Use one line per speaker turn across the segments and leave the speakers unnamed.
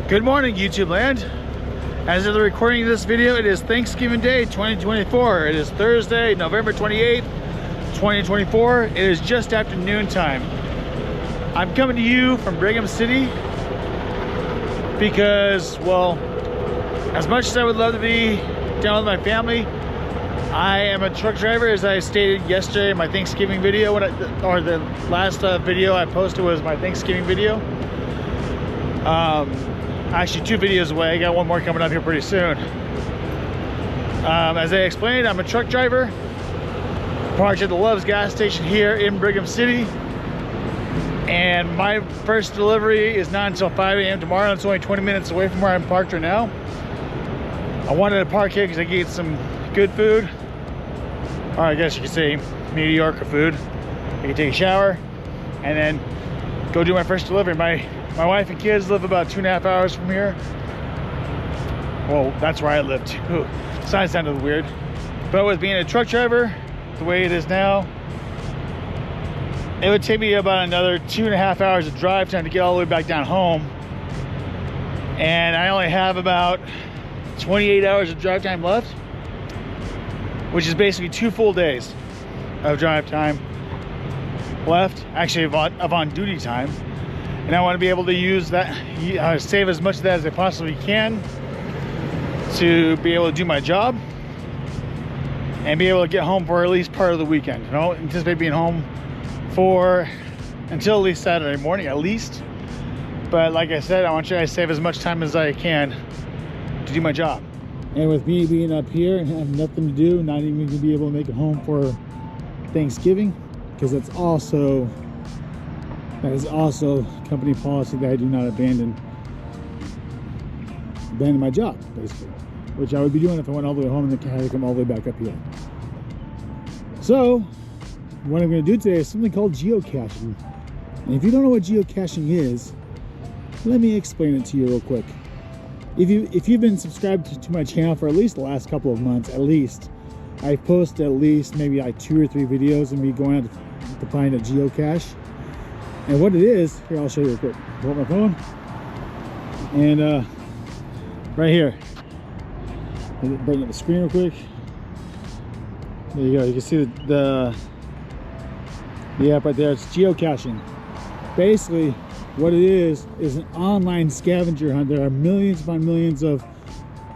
Good morning, YouTube land. As of the recording of this video, it is Thanksgiving Day 2024. It is Thursday, November 28th, 2024. It is just after noon time. I'm coming to you from Brigham City because, well, as much as I would love to be down with my family, I am a truck driver, as I stated yesterday in my Thanksgiving video, or the last video I posted was my Thanksgiving video. Actually 2 videos away. I got one more coming up here pretty soon. As I explained, I'm a truck driver, parked at the Love's gas station here in Brigham City, and my first delivery is not until 5 a.m. tomorrow. It's only 20 minutes away from where I'm parked right now. I wanted to park here because I could get some good food, or I guess you could say mediocre food. I can take a shower and then go do my first delivery. My wife and kids live about 2.5 hours from here. Well, that's where I live too. Sounds sounded weird. But with being a truck driver, the way it is now, it would take me about another 2.5 hours of drive time to get all the way back down home. And I only have about 28 hours of drive time left, which is basically 2 full days of drive time left, actually of on duty time. And I want to be able to use that, save as much of that as I possibly can to be able to do my job and be able to get home for at least part of the weekend. I don't anticipate being home until at least Saturday morning, at least. But like I said, I want you to save as much time as I can to do my job. And with me being up here and having nothing to do, not even going to be able to make it home for Thanksgiving, because that is also company policy that I do not abandon my job, basically, which I would be doing if I went all the way home and then had to come all the way back up here. So what I'm going to do today is something called geocaching. And if you don't know what geocaching is, let me explain it to you real quick. If you've been subscribed to my channel for at least the last couple of months, at least, I've posted at least maybe like 2 or 3 videos of me going out to find a geocache. And what it is, here, I'll show you real quick. Pull up my phone. And right here, bring up the screen real quick. There you go. You can see the app right there. It's geocaching. Basically, what it is an online scavenger hunt. There are millions upon millions of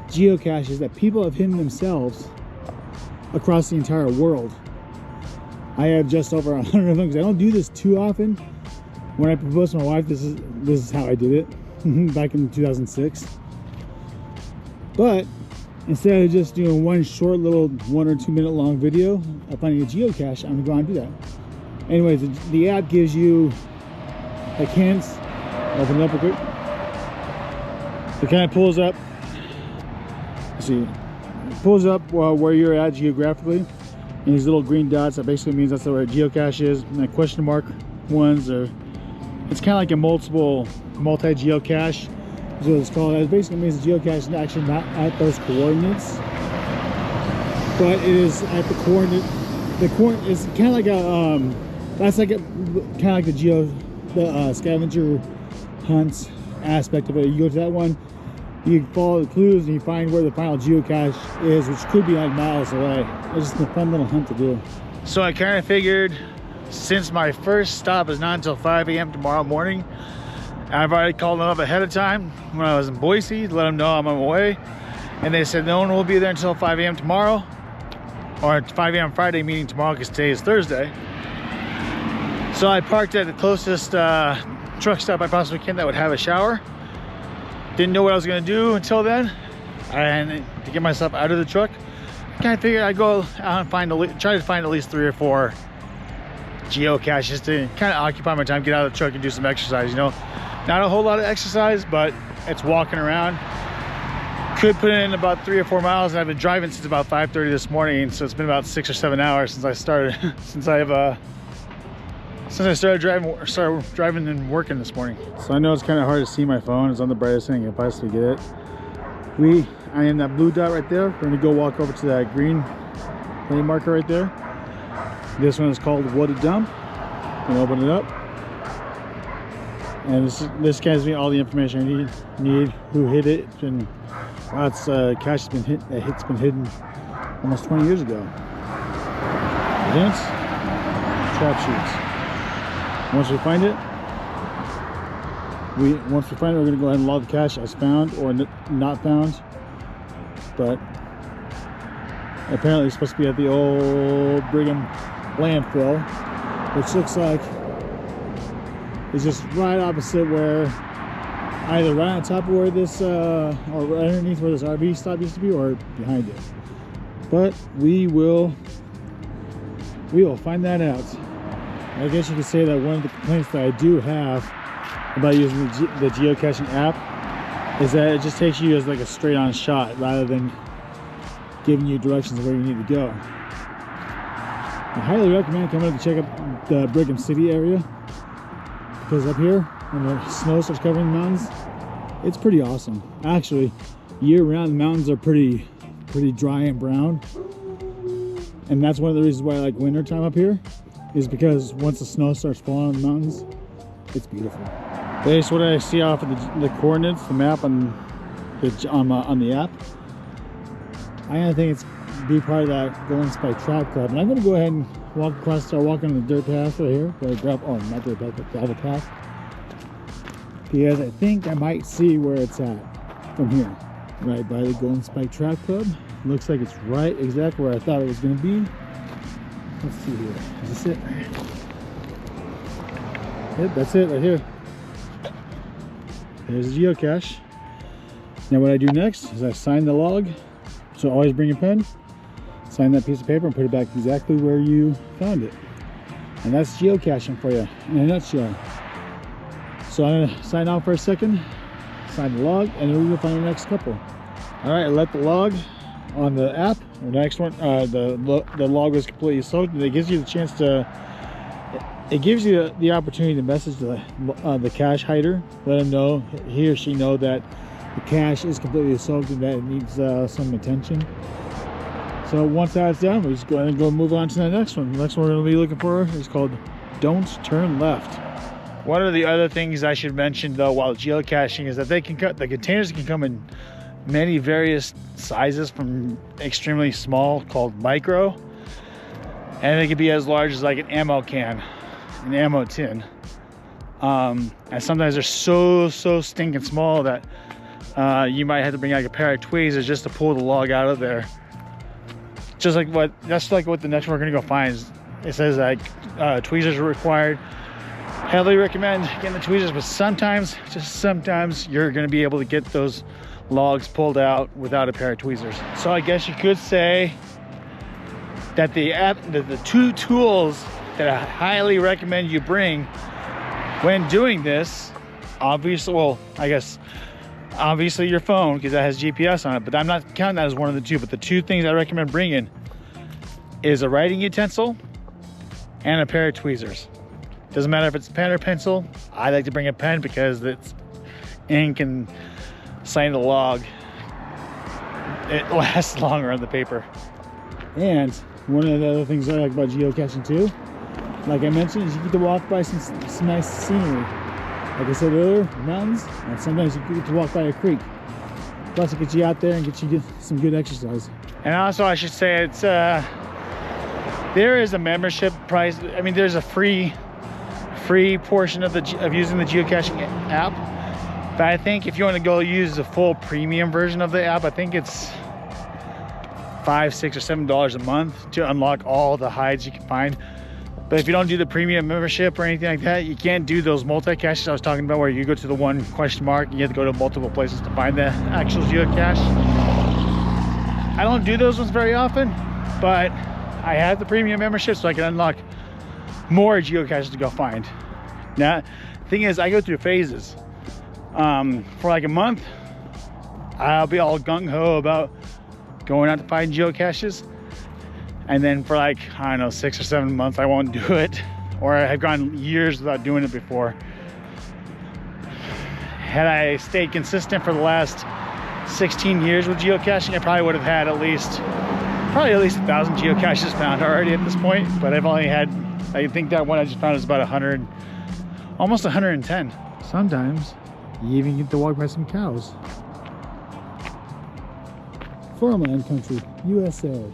geocaches that people have hidden themselves across the entire world. I have just over 100 of them because I don't do this too often. When I proposed to my wife, this is how I did it back in 2006. But instead of just doing one short little 1 or 2 minute long video of finding a geocache, I'm gonna go on and do that. Anyways, the app gives you like hints. Open it up real quick. It kind of pulls up. Let's see, it pulls up where you're at geographically, and these little green dots, that basically means that's where a geocache is. And the question mark ones are, it's kind of like a multi-geocache is what it's called. It basically means the geocache is actually not at those coordinates, but it is at the coordinate. The coordinate is kind of like a that's like a kind of like the scavenger hunt aspect of it. You go to that one, you follow the clues, and you find where the final geocache is, which could be like miles away. It's just a fun little hunt to do. So I kind of figured, since my first stop is not until 5 a.m. tomorrow morning, I've already called them up ahead of time when I was in Boise to let them know I'm on my way, and they said no one will be there until 5 a.m. tomorrow, or 5 a.m. Friday, meaning tomorrow because today is Thursday. So I parked at the closest truck stop I possibly can that would have a shower. Didn't know what I was going to do until then, and to get myself out of the truck, I kind of figured I'd go out and try to find at least 3 or 4 geocaches to kind of occupy my time, get out of the truck and do some exercise. You know, not a whole lot of exercise, but it's walking around. Could put in about 3 or 4 miles, and I've been driving since about 5:30 this morning, so it's been about 6 or 7 hours since I started since I started driving and working this morning. So I know it's kind of hard to see my phone. It's on the brightest thing I can possibly get it. I am that blue dot right there. We're gonna go walk over to that green lane marker right there. This one is called What a Dump. I'm gonna open it up. And this gives me all the information I need, who hit it, and wow, it's cache has been hit. It's been hidden almost 20 years ago. Hints, trap sheets. Once we find it, we're going to go ahead and log the cache as found or not found. But apparently it's supposed to be at the old Brigham landfill, which looks like it's just right opposite where, either right on top of where this or underneath where this RV stop used to be, or behind it. But we will find that out. I guess you could say that one of the complaints that I do have about using the geocaching app is that it just takes you as like a straight on shot rather than giving you directions of where you need to go. I highly recommend coming up to check out the Brigham City area, because up here when the snow starts covering the mountains, it's pretty awesome. Actually, year round the mountains are pretty dry and brown, and that's one of the reasons why I like winter time up here, is because once the snow starts falling on the mountains, it's beautiful. Based what I see off of the coordinates, the map on the app, I think it's be part of that Golden Spike Trap Club. And I'm going to go ahead and start walking on the dirt path right here. Not dirt path, but gravel path. Because I think I might see where it's at from here. Right by the Golden Spike Trap Club. Looks like it's right exactly where I thought it was going to be. Let's see here. Is this it? Yep, that's it right here. There's the geocache. Now what I do next is I sign the log. So always bring a pen, sign that piece of paper, and put it back exactly where you found it. And that's geocaching for you in a nutshell. So I'm gonna sign off for a second, sign the log, and then we'll find the next couple. All right, I let the log on the app. The next one, the log was completely soaked, and it gives you the chance to. It gives you the opportunity to message the cache hider, let him know, he or she know that the cache is completely soaked and that it needs some attention. So once that's done, we're just going to move on to the next one. The next one we're going to be looking for is called Don't Turn Left. One of the other things I should mention though while geocaching is that the containers can come in many various sizes, from extremely small called micro, and they can be as large as like an ammo can, an ammo tin. And sometimes they're so stinking small that you might have to bring like a pair of tweezers just to pull the log out of there. That's like what the next one we're gonna go find is. It says like tweezers are required. Heavily recommend getting the tweezers, but sometimes, just sometimes, you're gonna be able to get those logs pulled out without a pair of tweezers. So I guess you could say that the two tools that I highly recommend you bring when doing this, obviously your phone, because that has GPS on it, but I'm not counting that as one of the two. But the two things I recommend bringing is a writing utensil and a pair of tweezers. Doesn't matter if it's pen or pencil. I like to bring a pen because it's ink and signing the log, it lasts longer on the paper. And one of the other things I like about geocaching too, like I mentioned, is you get to walk by some nice scenery. Like I said earlier, mountains, and sometimes you get to walk by a creek. Plus it gets you out there and gets you some good exercise. And also I should say it's there is a membership price. I mean, there's a free portion of using the geocaching app. But I think if you want to go use the full premium version of the app, I think it's $5, $6, or $7 a month to unlock all the hides you can find. But if you don't do the premium membership or anything like that, you can't do those multi-caches I was talking about, where you go to the one question mark and you have to go to multiple places to find the actual geocache. I don't do those ones very often, but I have the premium membership so I can unlock more geocaches to go find. Now, the thing is, I go through phases. For like a month, I'll be all gung-ho about going out to find geocaches. And then for like, I don't know, 6 or 7 months, I won't do it. Or I've gone years without doing it before. Had I stayed consistent for the last 16 years with geocaching, I probably would have had at least 1,000 geocaches found already at this point. But I've only had, I think that one I just found is about 100, almost 110. Sometimes you even get to walk by some cows. Farmland country, USA.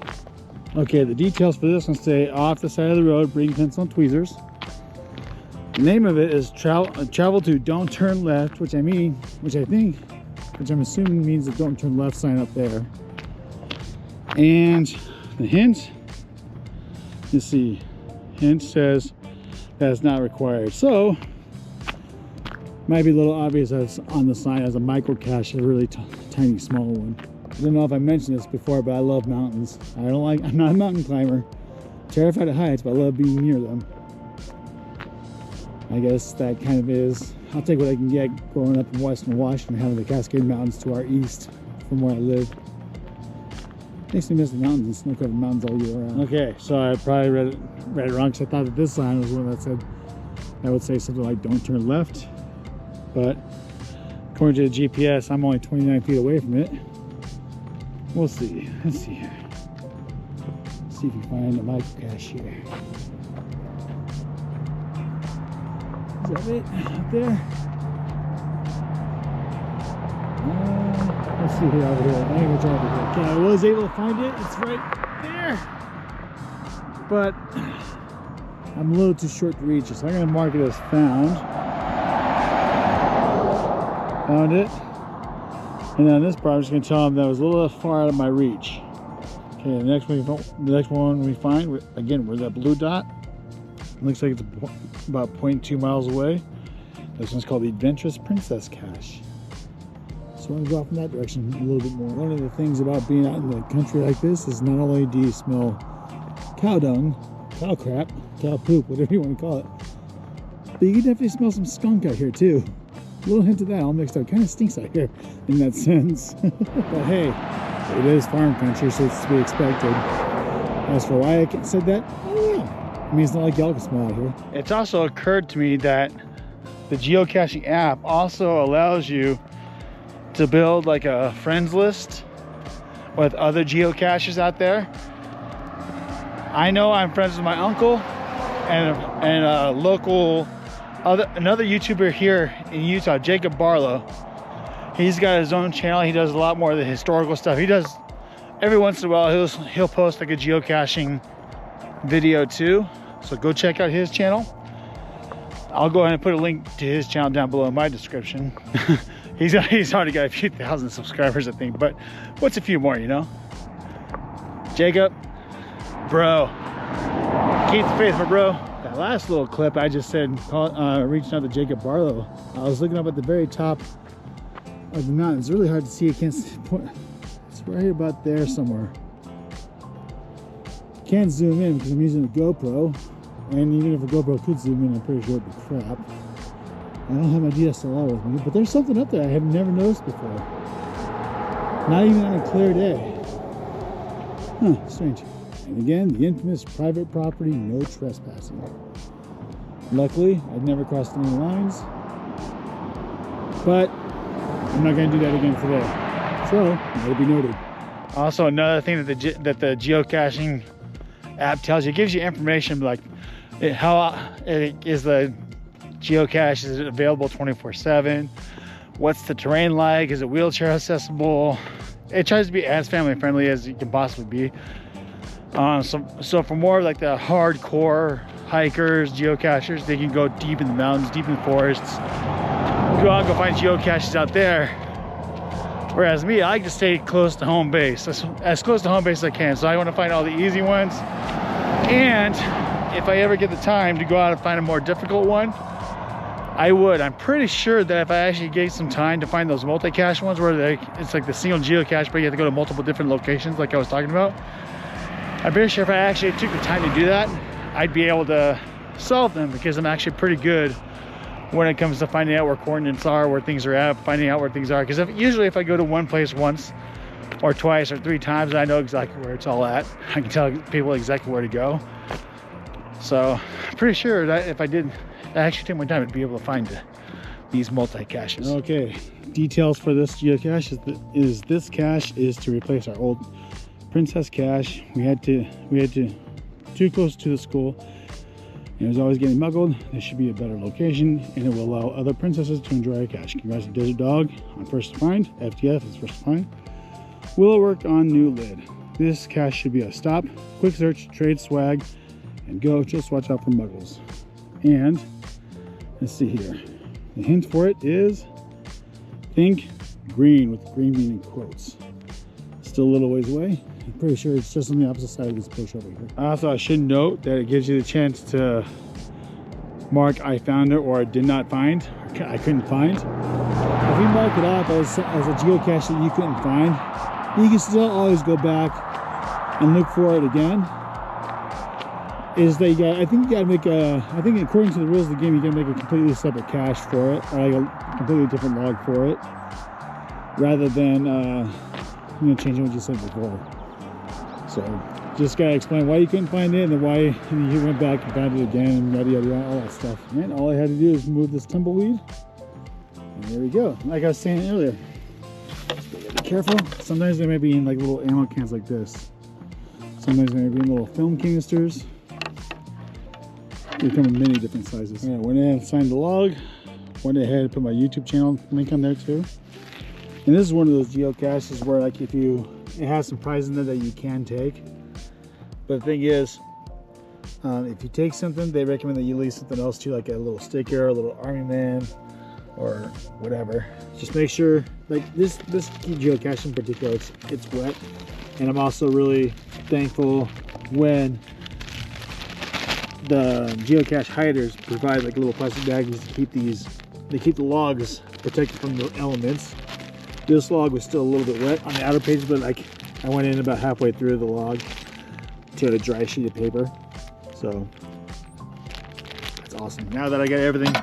Okay, the details for this one say off the side of the road, bring pencil and tweezers. The name of it is travel to don't turn left, which I'm assuming means the don't turn left sign up there. And the hint, let's see, hint says that it's not required. So, might be a little obvious as on the sign as a micro cache, a really tiny small one. I don't know if I mentioned this before, but I love mountains. I'm not a mountain climber, terrified of heights, but I love being near them. I guess that kind of is, I'll take what I can get growing up in Western Washington, having the Cascade Mountains to our east from where I live. Makes me miss the mountains and snow-covered mountains all year round. Okay, so I probably read it wrong because I thought that this sign was one that said, I would say something like don't turn left, but according to the GPS, I'm only 29 feet away from it. We'll see. Let's see here. Let's see if we find a micro cache here. Is that it? Up there? Let's see here over here. I think it's over here. Okay, I was able to find it. It's right there. But I'm a little too short to reach it, so I'm going to mark it as found. Found it. And then this part, I'm just going to tell them that was a little far out of my reach. Okay, the next one we find, again, we're that blue dot. It looks like it's about 0.2 miles away. This one's called the Adventurous Princess Cache. So I'm going to go off in that direction a little bit more. One of the things about being out in the country like this is not only do you smell cow dung, cow crap, cow poop, whatever you want to call it, but you can definitely smell some skunk out here too. A little hint of that all mixed up. Kind of stinks out here in that sense. But hey, it is farm country, so it's to be expected. As for why I said that, oh yeah. I mean, it's not like y'all can smell out here. It's also occurred to me that the geocaching app also allows you to build like a friends list with other geocaches out there. I know I'm friends with my uncle and a local another YouTuber here in Utah, Jacob Barlow. He's got his own channel. He does a lot more of the historical stuff. He does every once in a while he'll post like a geocaching video too. So go check out his channel. I'll go ahead and put a link to his channel down below in my description. He's already got a few thousand subscribers, I think, but what's a few more, you know? Jacob, bro, keep the faith, my bro. That last little clip I just said, reaching out to Jacob Barlow. I was looking up at the very top of the mountain. It's really hard to see. I can't see. It's right about there somewhere. Can't zoom in because I'm using a GoPro, and even if a GoPro could zoom in, I'm pretty sure it'd be crap. I don't have my DSLR with me, but there's something up there I have never noticed before. Not even on a clear day. Huh, strange. And again, the infamous private property, no trespassing. Luckily, I've never crossed any lines, but I'm not going to do that again today. So, let it be noted. Also, another thing that the geocaching app tells you, it gives you information like how is the geocache, is it available 24/7? What's the terrain like? Is it wheelchair accessible? It tries to be as family friendly as it can possibly be. So for more like the hardcore hikers, geocachers, they can go deep in the mountains, deep in the forests, go out and go find geocaches out there. Whereas me, I like to stay close to home base, as close to home base as I can. So I want to find all the easy ones. And if I ever get the time to go out and find a more difficult one, I would. I'm pretty sure that if I actually gave some time to find those multi-cache ones where it's like the single geocache, but you have to go to multiple different locations like I was talking about, I'm pretty sure if I actually took the time to do that, I'd be able to solve them, because I'm actually pretty good when it comes to finding out where coordinates are, where things are at, finding out where things are. Because usually if I go to one place once or twice or 3 times, I know exactly where it's all at. I can tell people exactly where to go. So I'm pretty sure that if I actually take my time, I'd be able to find these multi-caches. Okay, details for this geocache is this cache is to replace our old Princess cache. We had to too close to the school. and is always getting muggled, this should be a better location, and it will allow other princesses to enjoy our cache. Congrats to Desert Dog on first to find. FTF is first to find. Will work on new lid. This cache should be a stop, quick search, trade swag, and go. Just watch out for muggles. And let's see here. The hint for it is think green, with green being in quotes. Still a little ways away. I'm pretty sure it's just on the opposite side of this bush over here. Also, I should note that it gives you the chance to mark I found it or I did not find, or I couldn't find. If you mark it off as a geocache that you couldn't find, you can still always go back and look for it again. Is that I think you gotta make I think according to the rules of the game, you gotta make a completely separate cache for it, or like a completely different log for it, rather than changing what you said before. So just gotta explain why you couldn't find it, and then why you went back and found it again, and yada yada yada, all that stuff. And all I had to do is move this tumbleweed, and there we go. Like I was saying earlier, you gotta be careful. Sometimes they may be in like little ammo cans like this. Sometimes they may be in little film canisters. They come in many different sizes. Yeah, went ahead and signed the log. Went ahead and put my YouTube channel link on there too. And this is one of those geocaches where, like, it has some prizes in there that you can take. But the thing is, if you take something, they recommend that you leave something else too, like a little sticker, a little army man, or whatever. Just make sure, like this geocache in particular, it's wet. And I'm also really thankful when the geocache hiders provide like little plastic bags to keep the logs protected from the elements. This log was still a little bit wet on the outer page, but like I went in about halfway through the log to a dry sheet of paper. So that's awesome. Now that I got everything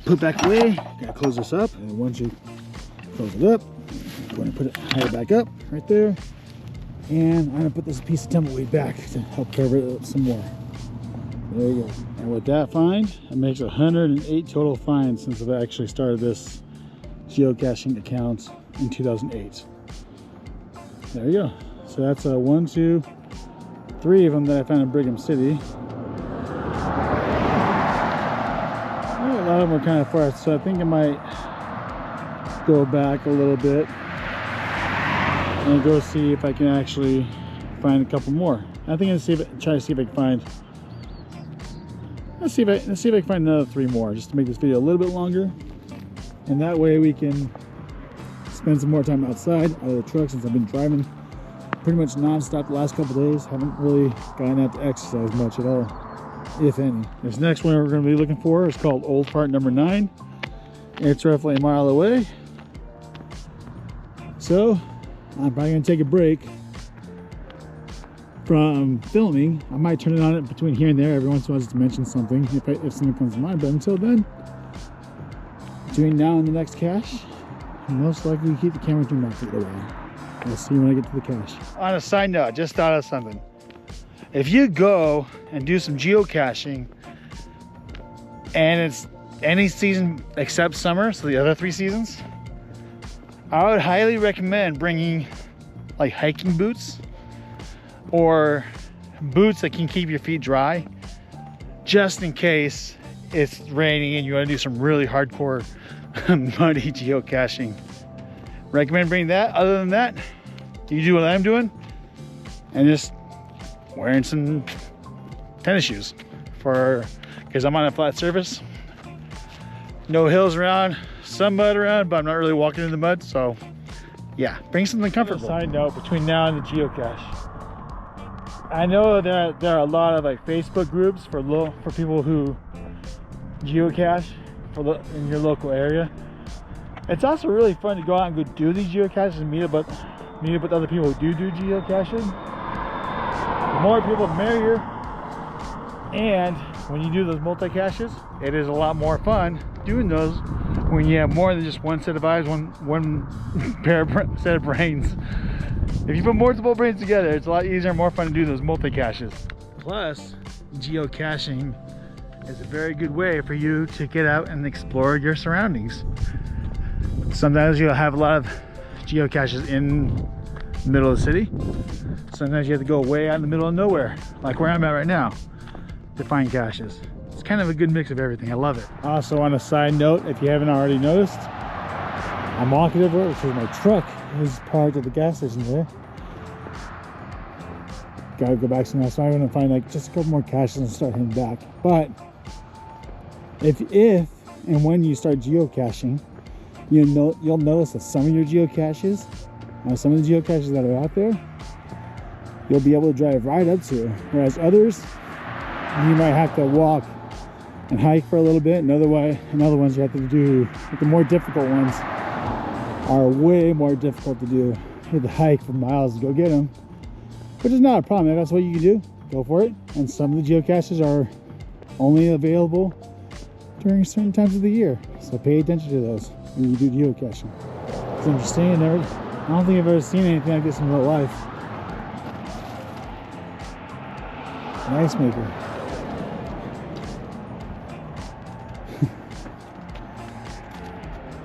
put back away, gotta close this up. And once you close it up, I'm going to hide it back up right there. And I'm gonna put this piece of tumbleweed back to help cover it up some more. There you go. And with that find, it makes 108 total finds since I've actually started this geocaching account in 2008. There you go. So that's 1, 2, 3 of them that I found in Brigham City. A lot of them were kind of far, so I think I might go back a little bit and go see if I can actually find a couple more. I think I'm try to see if I can find. Let's see if I can find another 3 more, just to make this video a little bit longer, and that way we can spend some more time outside out of the truck, since I've been driving pretty much non-stop the last couple days. Haven't really gotten out to exercise much at all, if any. This next one we're going to be looking for is called Old Part Number 9. It's roughly a mile away, so I'm probably going to take a break from filming. I might turn it on between here and there every once in a while just to mention something if something comes to mind. But until then, between now and the next cache, I'll most likely keep the camera 2 feet away. I'll see you when I get to the cache. On a side note, I just thought of something. If you go and do some geocaching and it's any season except summer, so the other 3 seasons, I would highly recommend bringing like hiking boots or boots that can keep your feet dry, just in case it's raining and you want to do some really hardcore muddy geocaching. Recommend bringing that. Other than that, you do what I'm doing and just wearing some tennis shoes, because I'm on a flat surface, no hills around, some mud around, but I'm not really walking in the mud. So yeah, bring something comfortable. Side note, between now and the geocache, I know that there are a lot of like Facebook groups for people who geocache in your local area. It's also really fun to go out and go do these geocaches and meet up with other people who do geocaching. The more people, the merrier. And when you do those multi-caches, it is a lot more fun doing those when you have more than just one set of eyes, one set of brains. If you put multiple brains together, it's a lot easier and more fun to do those multi-caches. Plus, geocaching is a very good way for you to get out and explore your surroundings. Sometimes you'll have a lot of geocaches in the middle of the city. Sometimes you have to go way out in the middle of nowhere, like where I'm at right now. to find caches. It's kind of a good mix of everything. I love it. Also, on a side note, if you haven't already noticed, I'm walking over because my truck is parked at the gas station there. Gotta go back somewhere, so I'm gonna find like just a couple more caches and start heading back. But if and when you start geocaching, you'll notice that some of your geocaches, some of the geocaches that are out there, you'll be able to drive right up to, whereas others you might have to walk and hike for a little bit, and other ones you have to do, like the more difficult ones are way more difficult to do. You have to hike for miles to go get them, which is not a problem. That's what you can do. Go for it. And some of the geocaches are only available during certain times of the year, so pay attention to those when you do geocaching. It's interesting. I don't think I've ever seen anything like this in real life. An ice maker.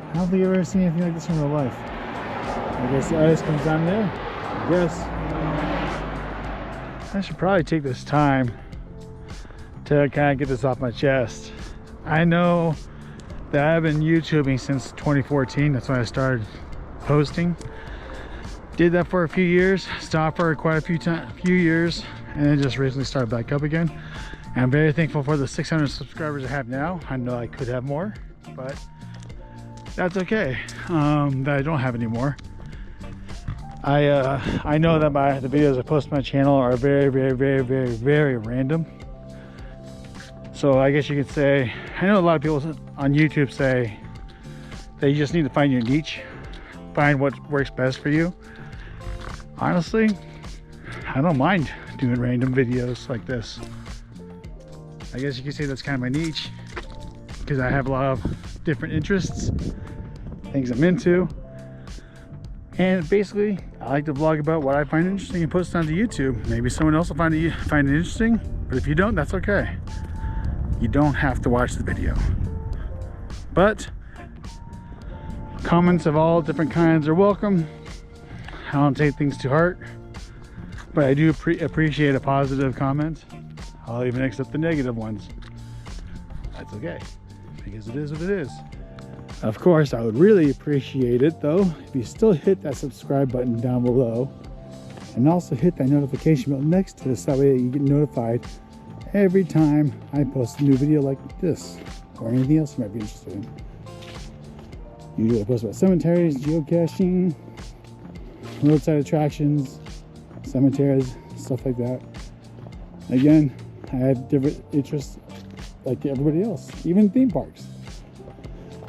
I don't think I've ever seen anything like this in real life. I guess the ice comes down there. I guess. I should probably take this time to kind of get this off my chest. I know that I've been YouTubing since 2014. That's when I started posting. Did that for a few years, stopped for quite a few years, and then just recently started back up again. And I'm very thankful for the 600 subscribers I have now. I know I could have more, but that's okay. That I don't have any more. I know that the videos I post on my channel are very, very, very, very, very random. So I guess you could say, I know a lot of people on YouTube say that you just need to find your niche, find what works best for you. Honestly, I don't mind doing random videos like this. I guess you could say that's kind of my niche, because I have a lot of different interests, things I'm into, and basically I like to vlog about what I find interesting and post it onto YouTube. Maybe someone else will find it interesting, but if you don't, that's okay. You don't have to watch the video. But comments of all different kinds are welcome. I don't take things to heart, but I do appreciate a positive comment. I'll even accept the negative ones. That's okay, because it is what it is. Of course, I would really appreciate it though if you still hit that subscribe button down below, and also hit that notification bell next to this, that way you get notified every time I post a new video like this, or anything else you might be interested in. Usually I post about cemeteries, geocaching, roadside attractions, cemeteries, stuff like that. Again, I have different interests like everybody else, even theme parks.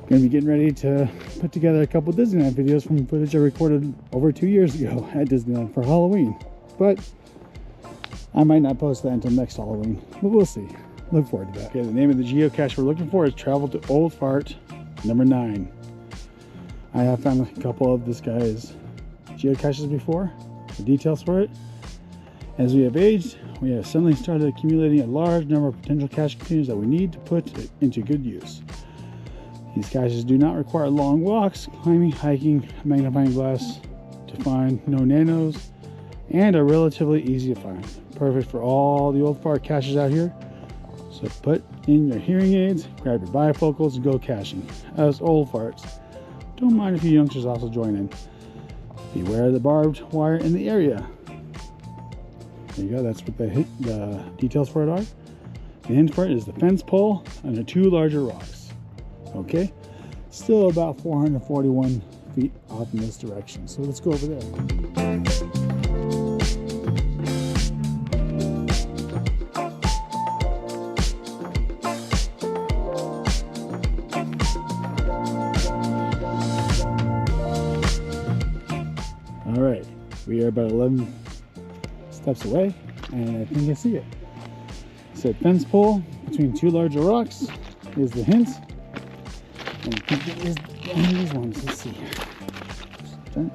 Gonna be getting ready to put together a couple Disneyland videos from footage I recorded over 2 years ago at Disneyland for Halloween. But I might not post that until next Halloween, but we'll see. Look forward to that. Okay, the name of the geocache we're looking for is Travel to Old Fart number 9. I have found a couple of this guy's geocaches before, the details for it. As we have aged, we have suddenly started accumulating a large number of potential cache containers that we need to put into good use. These caches do not require long walks, climbing, hiking, a magnifying glass to find, no nanos, and are relatively easy to find. Perfect for all the old fart caches out here. So put in your hearing aids, grab your bifocals, and go caching. As old farts, don't mind if you youngsters also join in. Beware of the barbed wire in the area. There you go, that's what the details for it are. The hinge part is the fence pole under 2 larger rocks. Okay, still about 441 feet off in this direction. So let's go over there. All right, we are about 11 steps away, and I think I see it. So fence pole between 2 larger rocks is the hint. And I think it is one of these ones. Let's see. Come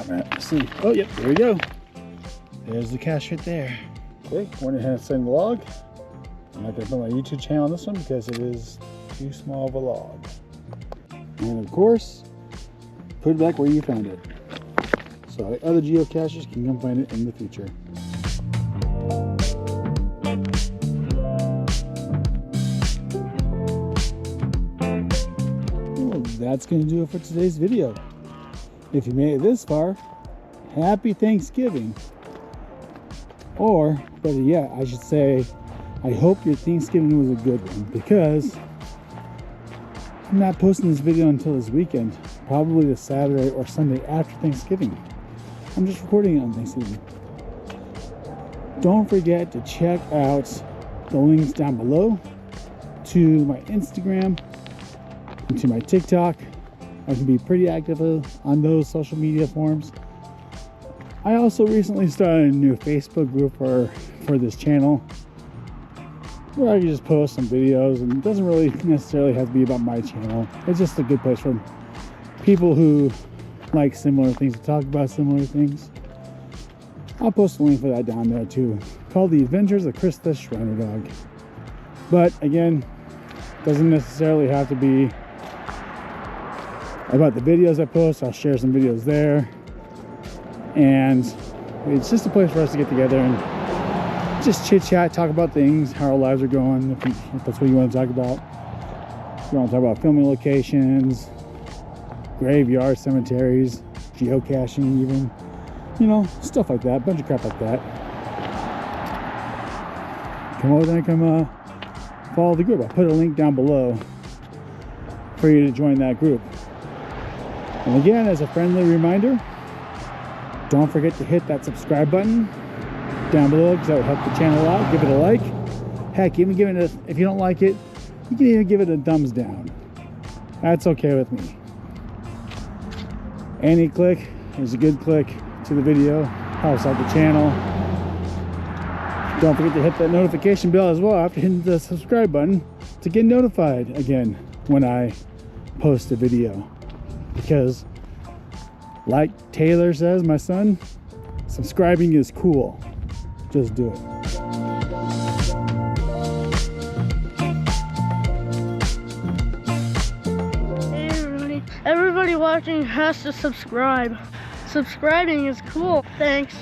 on, let's see. Oh, yep, there we go. There's the cache right there. Okay, went ahead and send the log. I'm not going to put my YouTube channel on this one because it is too small of a log. And of course, put it back where you found it, so other geocachers can come find it in the future. that's going to do it for today's video. If you made it this far, happy Thanksgiving. Or, better yet, I should say, I hope your Thanksgiving was a good one, because I'm not posting this video until this weekend, probably the Saturday or Sunday after Thanksgiving. I'm just recording it on Thanksgiving. Don't forget to check out the links down below to my Instagram and to my TikTok. I can be pretty active on those social media forms. I also recently started a new Facebook group for this channel, where I can just post some videos, and it doesn't really necessarily have to be about my channel. It's just a good place for people who like similar things, to talk about similar things. I'll post a link for that down there too, called The Adventures of Chris the Shriner Dog. But again, doesn't necessarily have to be about the videos I post. I'll share some videos there, and it's just a place for us to get together and just chit chat, talk about things, how our lives are going, if that's what you want to talk about. You want to talk about filming locations, graveyards, cemeteries, geocaching even, you know, stuff like that, a bunch of crap like that. Come over there and come follow the group. I'll put a link down below for you to join that group. And again, as a friendly reminder, don't forget to hit that subscribe button down below, because that would help the channel out. Give it a like. Heck, even give it a, if you don't like it, you can even give it a thumbs down. That's okay with me. Any click is a good click to the video, helps out the channel. Don't forget to hit that notification bell as well after hitting the subscribe button to get notified again when I post a video. Because, like Taylor says, my son, subscribing is cool. Just do it.
Everybody watching has to subscribe. Subscribing is cool. Thanks.